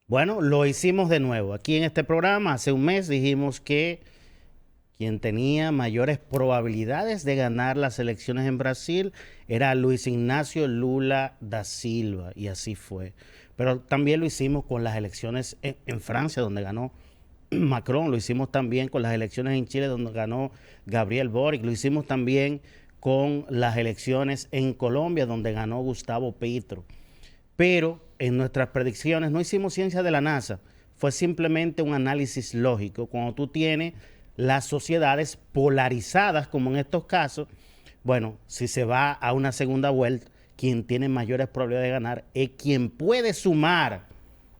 Bueno, lo hicimos de nuevo. Aquí en este programa, hace un mes dijimos que quien tenía mayores probabilidades de ganar las elecciones en Brasil era Luis Ignacio Lula da Silva, y así fue. Pero también lo hicimos con las elecciones en Francia, donde ganó Macron, lo hicimos también con las elecciones en Chile, donde ganó Gabriel Boric, lo hicimos también con las elecciones en Colombia, donde ganó Gustavo Petro. Pero en nuestras predicciones no hicimos ciencia de la NASA, fue simplemente un análisis lógico. Cuando tú tienes las sociedades polarizadas, como en estos casos, bueno, si se va a una segunda vuelta, quien tiene mayores probabilidades de ganar es quien puede sumar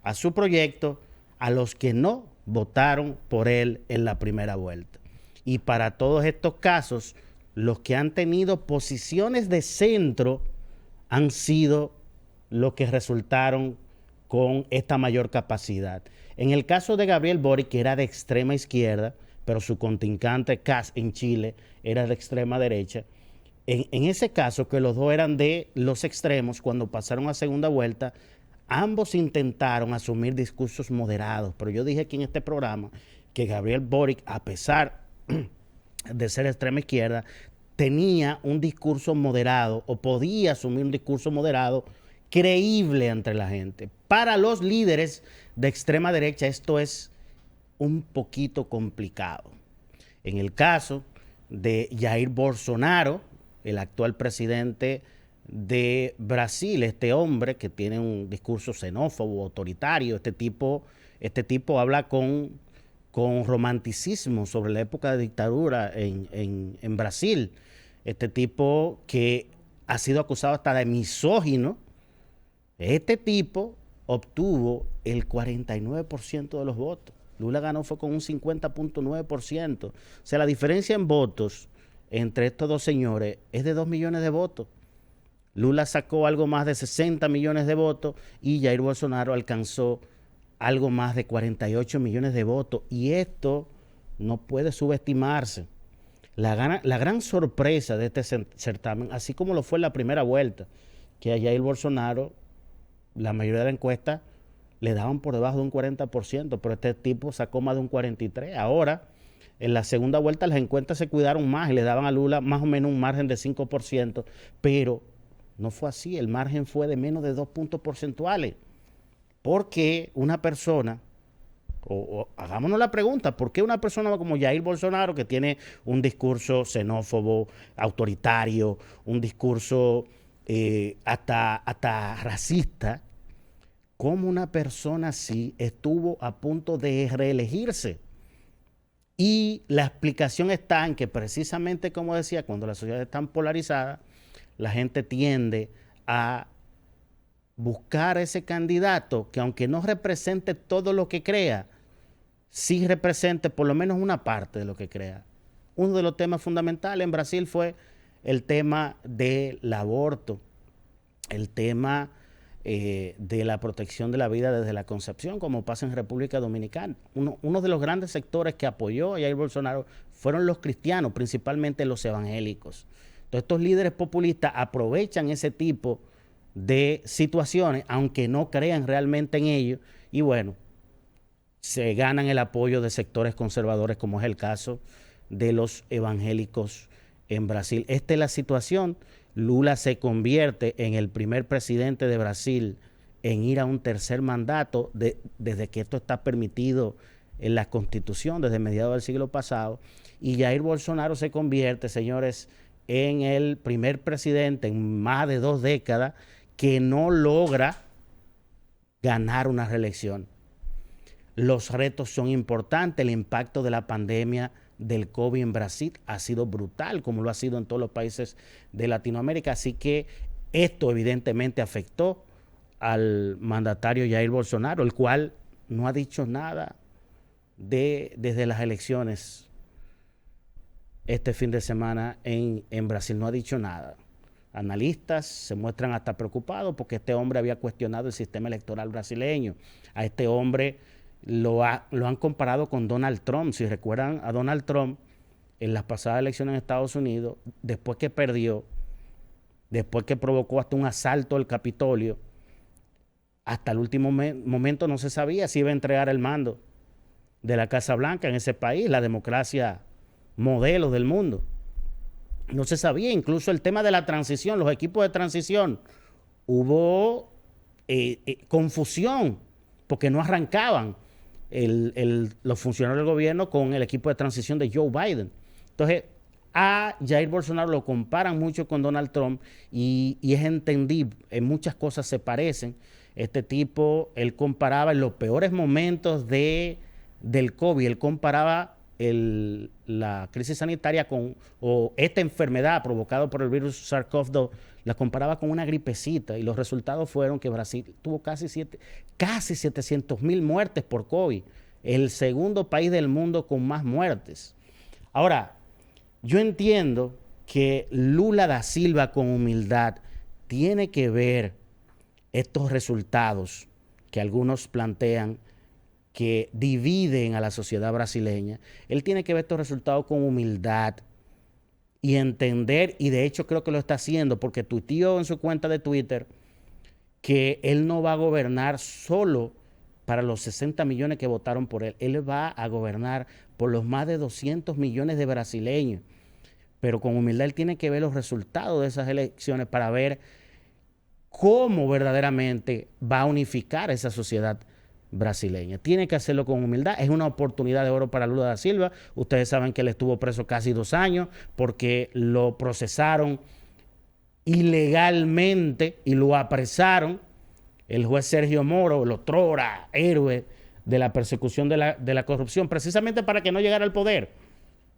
a su proyecto a los que no votaron por él en la primera vuelta. Y para todos estos casos, los que han tenido posiciones de centro han sido los que resultaron con esta mayor capacidad. En el caso de Gabriel Boric, que era de extrema izquierda, pero su contrincante Kast en Chile era de extrema derecha, en ese caso, que los dos eran de los extremos, cuando pasaron a segunda vuelta, ambos intentaron asumir discursos moderados. Pero yo dije aquí en este programa que Gabriel Boric, a pesar de ser extrema izquierda, tenía un discurso moderado o podía asumir un discurso moderado creíble entre la gente. Para los líderes de extrema derecha esto es un poquito complicado. En el caso de Jair Bolsonaro, el actual presidente de Brasil, este hombre que tiene un discurso xenófobo, autoritario, este tipo habla con romanticismo sobre la época de dictadura en Brasil. Este tipo que ha sido acusado hasta de misógino. Este tipo obtuvo el 49% de los votos. Lula ganó fue con un 50.9%. O sea, la diferencia en votos entre estos dos señores es de 2 millones de votos. Lula sacó algo más de 60 millones de votos y Jair Bolsonaro alcanzó algo más de 48 millones de votos. Y esto no puede subestimarse. La gran sorpresa de este certamen, así como lo fue en la primera vuelta, que a Jair Bolsonaro, la mayoría de las encuestas le daban por debajo de un 40%, pero este tipo sacó más de un 43%. Ahora, en la segunda vuelta, las encuestas se cuidaron más y le daban a Lula más o menos un margen de 5%, pero no fue así. El margen fue de menos de 2 puntos porcentuales. Porque una persona, o hagámonos la pregunta, ¿por qué una persona como Jair Bolsonaro, que tiene un discurso xenófobo, autoritario, un discurso hasta racista, cómo una persona así estuvo a punto de reelegirse? Y la explicación está en que precisamente, como decía, cuando la sociedad está polarizada, la gente tiende a buscar ese candidato que, aunque no represente todo lo que crea, sí represente por lo menos una parte de lo que crea. Uno de los temas fundamentales en Brasil fue el tema del aborto, el tema de la protección de la vida desde la concepción, como pasa en República Dominicana. Uno de los grandes sectores que apoyó a Jair Bolsonaro fueron los cristianos, principalmente los evangélicos. Entonces, estos líderes populistas aprovechan ese tipo de situaciones, aunque no crean realmente en ello, y bueno, se ganan el apoyo de sectores conservadores, como es el caso de los evangélicos en Brasil. Esta es la situación. Lula se convierte en el primer presidente de Brasil en ir a un tercer mandato desde que esto está permitido en la Constitución, desde mediados del siglo pasado. Y Jair Bolsonaro se convierte, señores, en el primer presidente en más de 2 décadas que no logra ganar una reelección. Los retos son importantes. El impacto de la pandemia del COVID en Brasil ha sido brutal, como lo ha sido en todos los países de Latinoamérica. Así que esto evidentemente afectó al mandatario Jair Bolsonaro, el cual no ha dicho nada desde las elecciones este fin de semana en Brasil. No ha dicho nada. Analistas se muestran hasta preocupados porque este hombre había cuestionado el sistema electoral brasileño. A este hombre lo han comparado con Donald Trump. Si recuerdan a Donald Trump en las pasadas elecciones en Estados Unidos, después que perdió, después que provocó hasta un asalto al Capitolio, hasta el último momento no se sabía si iba a entregar el mando de la Casa Blanca en ese país, la democracia modelo del mundo. No se sabía, incluso el tema de la transición, los equipos de transición, hubo confusión porque no arrancaban los funcionarios del gobierno con el equipo de transición de Joe Biden. Entonces, a Jair Bolsonaro lo comparan mucho con Donald Trump y es entendible, en muchas cosas se parecen. Este tipo, él comparaba en los peores momentos del COVID, él comparaba la crisis sanitaria o esta enfermedad provocada por el virus SARS-CoV-2, la comparaba con una gripecita y los resultados fueron que Brasil tuvo casi 700,000 muertes por COVID, el segundo país del mundo con más muertes. Ahora, yo entiendo que Lula da Silva con humildad tiene que ver estos resultados que algunos plantean que dividen a la sociedad brasileña. Él tiene que ver estos resultados con humildad y entender, y de hecho creo que lo está haciendo porque tuiteó en su cuenta de Twitter que él no va a gobernar solo para los 60 millones que votaron por él. Él va a gobernar por los más de 200 millones de brasileños. Pero con humildad él tiene que ver los resultados de esas elecciones para ver cómo verdaderamente va a unificar esa sociedad brasileña. Tiene que hacerlo con humildad. Es una oportunidad de oro para Lula da Silva. Ustedes saben que él estuvo preso casi 2 años porque lo procesaron ilegalmente y lo apresaron. El juez Sergio Moro, el otrora héroe de la persecución de la corrupción, precisamente para que no llegara al poder,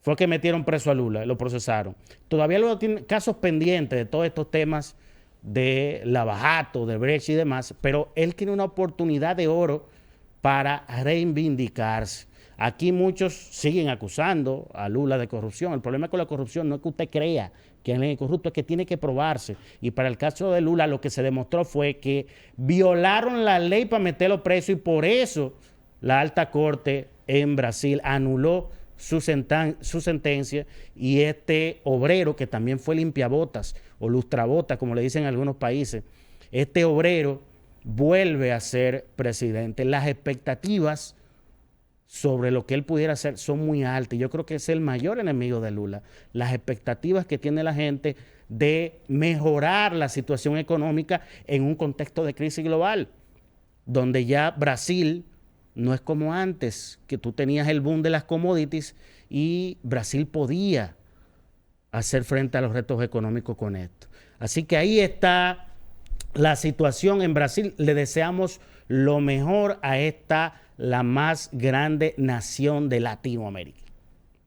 fue que metieron preso a Lula, lo procesaron. Todavía Lula tiene casos pendientes de todos estos temas de Lavajato, de Brecht y demás, pero él tiene una oportunidad de oro para reivindicarse. Aquí muchos siguen acusando a Lula de corrupción. El problema con la corrupción no es que usted crea que él es corrupto, es que tiene que probarse. Y para el caso de Lula lo que se demostró fue que violaron la ley para meterlo preso y por eso la alta corte en Brasil anuló su sentencia y este obrero, que también fue limpiabotas o lustrabotas, como le dicen en algunos países, este obrero vuelve a ser presidente. Las expectativas sobre lo que él pudiera hacer son muy altas. Yo creo que es el mayor enemigo de Lula. Las expectativas que tiene la gente de mejorar la situación económica en un contexto de crisis global, donde ya Brasil no es como antes, que tú tenías el boom de las commodities y Brasil podía hacer frente a los retos económicos con esto. Así que ahí está la situación en Brasil. Le deseamos lo mejor a esta, la más grande nación de Latinoamérica.